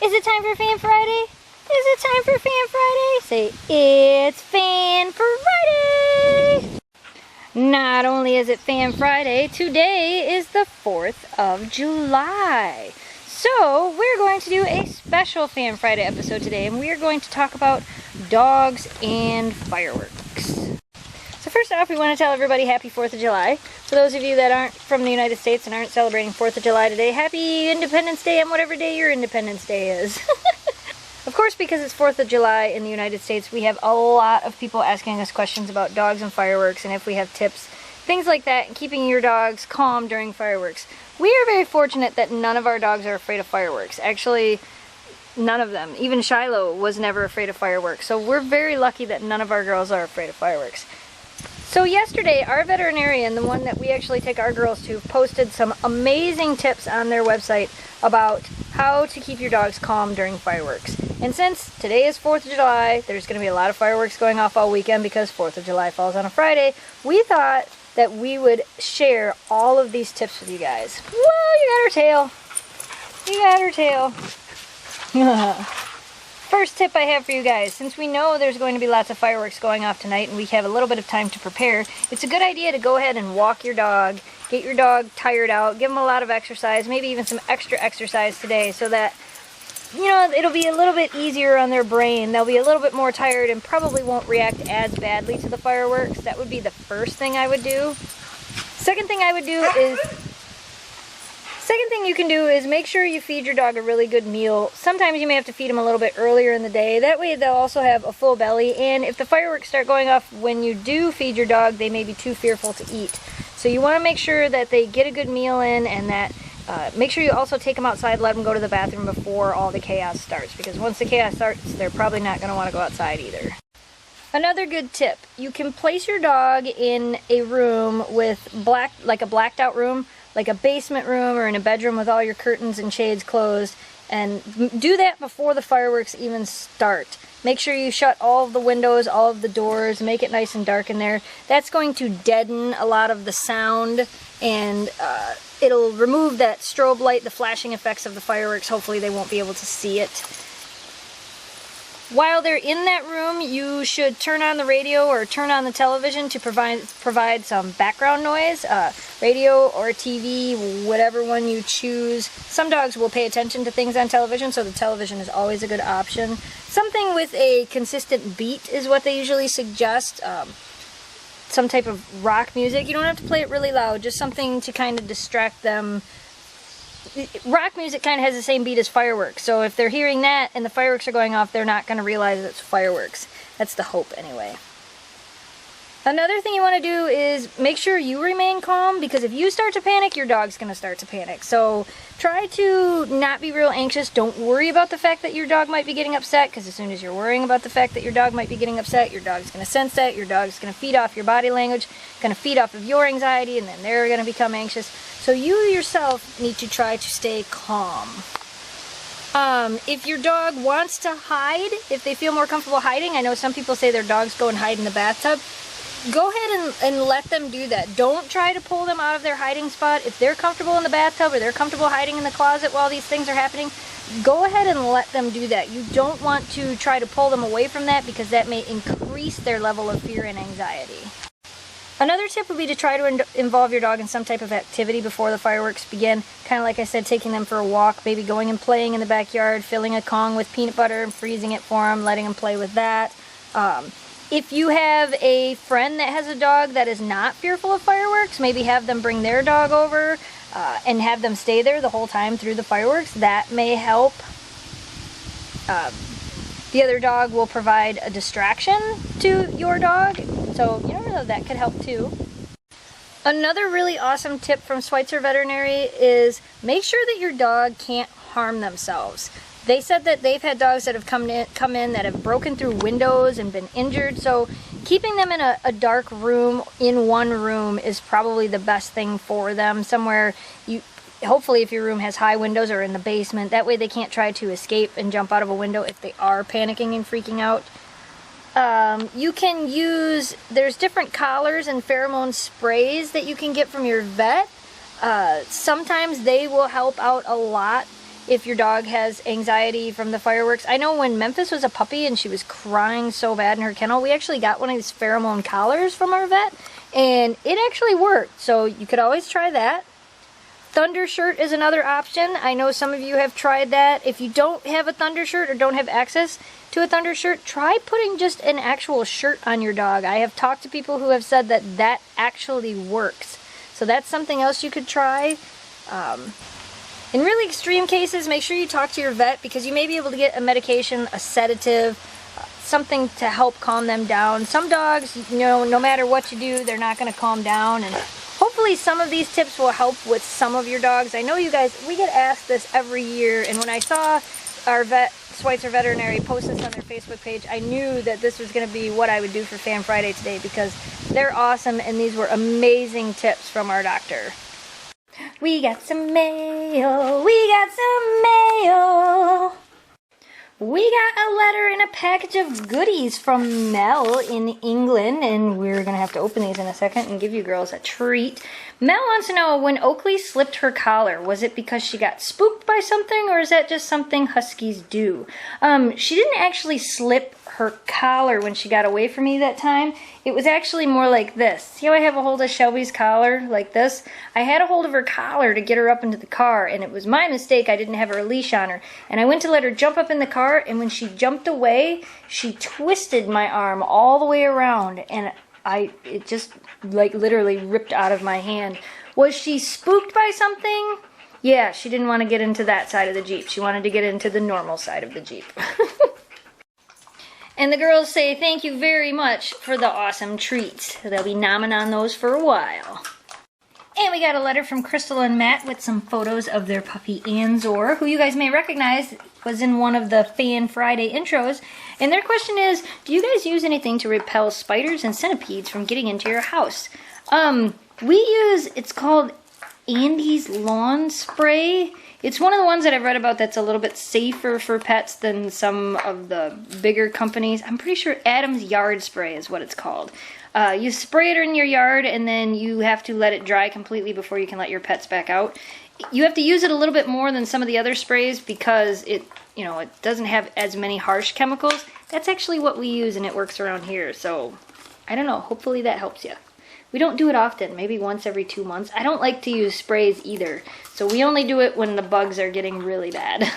Is it time for Fan Friday? Is it time for Fan Friday? Say, it's Fan Friday! Not only is it Fan Friday, today is the 4th of July. So, we're going to do a special Fan Friday episode today, and we are going to talk about dogs and fireworks. So first off, we want to tell everybody happy 4th of July. For those of you that aren't from the United States and aren't celebrating 4th of July today, happy Independence Day on whatever day your Independence Day is. Of course, because it's 4th of July in the United States, we have a lot of people asking us questions about dogs and fireworks and if we have tips, things like that, and keeping your dogs calm during fireworks. We are very fortunate that none of our dogs are afraid of fireworks. Actually, none of them. Even Shiloh was never afraid of fireworks. So we're very lucky that none of our girls are afraid of fireworks. So yesterday, our veterinarian, the one that we actually take our girls to, posted some amazing tips on their website about how to keep your dogs calm during fireworks. And since today is 4th of July, there's going to be a lot of fireworks going off all weekend because 4th of July falls on a Friday, we thought that we would share all of these tips with you guys. Whoa, you got her tail. You got her tail. First tip I have for you guys, since we know there's going to be lots of fireworks going off tonight and we have a little bit of time to prepare, it's a good idea to go ahead and walk your dog, get your dog tired out, give them a lot of exercise, maybe even some extra exercise today so that, you know, it'll be a little bit easier on their brain. They'll be a little bit more tired and probably won't react as badly to the fireworks. That would be the first thing I would do. Second thing you can do is make sure you feed your dog a really good meal. Sometimes you may have to feed them a little bit earlier in the day. That way they'll also have a full belly, and if the fireworks start going off when you do feed your dog, they may be too fearful to eat. So you want to make sure that they get a good meal in, and that make sure you also take them outside, let them go to the bathroom before all the chaos starts, because once the chaos starts, they're probably not going to want to go outside either. Another good tip, you can place your dog in a room with like a blacked out room, like a basement room or in a bedroom with all your curtains and shades closed, and do that before the fireworks even start. Make sure you shut all of the windows, all of the doors, make it nice and dark in there. That's going to deaden a lot of the sound, and it'll remove that strobe light, the flashing effects of the fireworks. Hopefully they won't be able to see it. While they're in that room, you should turn on the radio or turn on the television to provide some background noise. Radio or TV, whatever one you choose. Some dogs will pay attention to things on television, so the television is always a good option. Something with a consistent beat is what they usually suggest. Some type of rock music. You don't have to play it really loud, just something to kind of distract them. Rock music kind of has the same beat as fireworks, so if they're hearing that and the fireworks are going off, they're not going to realize it's fireworks. That's the hope anyway. Another thing you want to do is make sure you remain calm, because if you start to panic, your dog's going to start to panic. So try to not be real anxious. Don't worry about the fact that your dog might be getting upset, because as soon as you're worrying about the fact that your dog might be getting upset, your dog's going to sense that, your dog's going to feed off your body language, going to feed off of your anxiety, and then they're going to become anxious. So you yourself need to try to stay calm. If your dog wants to hide, if they feel more comfortable hiding, I know some people say their dogs go and hide in the bathtub. Go ahead and let them do that. Don't try to pull them out of their hiding spot. If they're comfortable in the bathtub or they're comfortable hiding in the closet while these things are happening, go ahead and let them do that. You don't want to try to pull them away from that, because that may increase their level of fear and anxiety. Another tip would be to try to involve your dog in some type of activity before the fireworks begin. Kind of like I said, taking them for a walk, maybe going and playing in the backyard, filling a Kong with peanut butter and freezing it for them, letting them play with that. If you have a friend that has a dog that is not fearful of fireworks, maybe have them bring their dog over and have them stay there the whole time through the fireworks. That may help. The other dog will provide a distraction to your dog, so you never know, that could help too. Another really awesome tip from Switzer Veterinary is make sure that your dog can't harm themselves. They said that they've had dogs that have come in that have broken through windows and been injured, so keeping them in a dark room, in one room, is probably the best thing for them. Somewhere, hopefully if your room has high windows or in the basement, that way they can't try to escape and jump out of a window if they are panicking and freaking out. You can use, there's different collars and pheromone sprays that you can get from your vet. Sometimes they will help out a lot. if your dog has anxiety from the fireworks. I know when Memphis was a puppy and she was crying so bad in her kennel, we actually got one of these pheromone collars from our vet, and it actually worked. So you could always try that. Thunder shirt is another option. I know some of you have tried that. If you don't have a thunder shirt or don't have access to a thunder shirt, try putting just an actual shirt on your dog. I have talked to people who have said that that actually works. So that's something else you could try. In really extreme cases, make sure you talk to your vet, because you may be able to get a medication, a sedative, something to help calm them down. Some dogs, you know, no matter what you do, they're not going to calm down, and hopefully some of these tips will help with some of your dogs. I know you guys, we get asked this every year, and when I saw our vet, Switzer Veterinary, post this on their Facebook page, I knew that this was going to be what I would do for Fan Friday today, because they're awesome, and these were amazing tips from our doctor. We got some mail, we got some mail. We got a letter and a package of goodies from Mel in England, and we're going to have to open these in a second and give you girls a treat. Mel wants to know, when Oakley slipped her collar, was it because she got spooked by something, or is that just something huskies do? She didn't actually slip her collar when she got away from me that time. It was actually more like this. See how I have a hold of Shelby's collar like this? I had a hold of her collar to get her up into the car, and it was my mistake. I didn't have her leash on her, and I went to let her jump up in the car, and when she jumped away, she twisted my arm all the way around, and it just like literally ripped out of my hand. Was she spooked by something? Yeah, she didn't want to get into that side of the Jeep. She wanted to get into the normal side of the Jeep. And the girls say thank you very much for the awesome treats. They'll be nomming on those for a while. And we got a letter from Crystal and Matt with some photos of their puppy Anzor, who you guys may recognize was in one of the Fan Friday intros. And their question is, do you guys use anything to repel spiders and centipedes from getting into your house? We use, it's called Andy's Lawn Spray. It's one of the ones that I've read about that's a little bit safer for pets than some of the bigger companies. I'm pretty sure Adam's Yard Spray is what it's called. You spray it in your yard, and then you have to let it dry completely before you can let your pets back out. You have to use it a little bit more than some of the other sprays because it doesn't have as many harsh chemicals. That's actually what we use, and it works around here. So, I don't know. Hopefully that helps you. We don't do it often, maybe once every 2 months. I don't like to use sprays either, so we only do it when the bugs are getting really bad.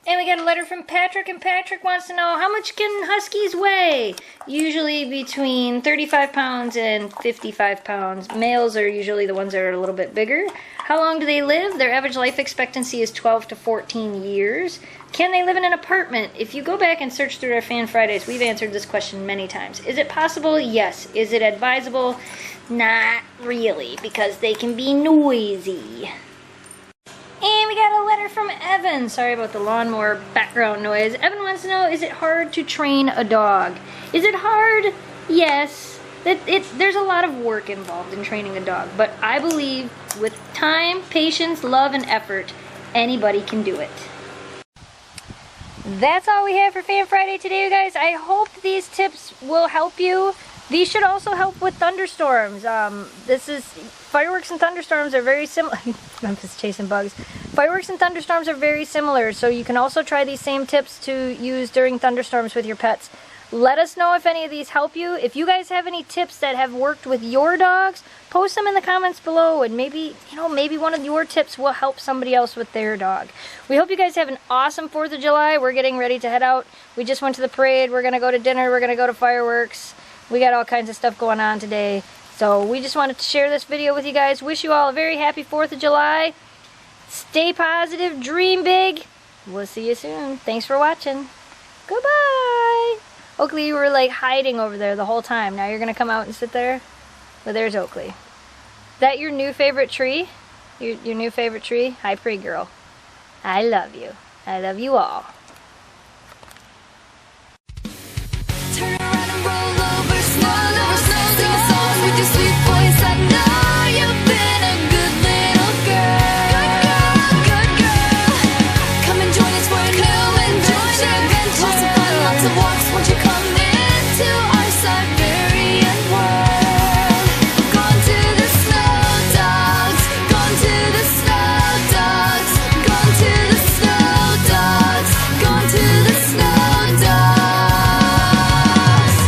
And we got a letter from Patrick, and Patrick wants to know, how much can huskies weigh? Usually between 35 pounds and 55 pounds. Males are usually the ones that are a little bit bigger. How long do they live? Their average life expectancy is 12 to 14 years. Can they live in an apartment? If you go back and search through our Fan Fridays, we've answered this question many times. Is it possible? Yes. Is it advisable? Not really, because they can be noisy. And we got a letter from Evan. Sorry about the lawnmower background noise. Evan wants to know, is it hard to train a dog? Is it hard? Yes. There's a lot of work involved in training a dog, but I believe with time, patience, love, and effort, anybody can do it. That's all we have for Fan Friday today, you guys. I hope these tips will help you. These should also help with thunderstorms. Fireworks and thunderstorms are very similar. Memphis chasing bugs. Fireworks and thunderstorms are very similar, so you can also try these same tips to use during thunderstorms with your pets. Let us know if any of these help you. If you guys have any tips that have worked with your dogs, post them in the comments below, and maybe one of your tips will help somebody else with their dog. We hope you guys have an awesome 4th of July. We're getting ready to head out. We just went to the parade. We're going to go to dinner. We're going to go to fireworks. We got all kinds of stuff going on today. So we just wanted to share this video with you guys. Wish you all a very happy 4th of July. Stay positive. Dream big. We'll see you soon. Thanks for watching. Goodbye. Oakley, you were like hiding over there the whole time. Now you're going to come out and sit there? Well, there's Oakley. Is that your new favorite tree? Your new favorite tree? Hi, pretty girl. I love you. I love you all.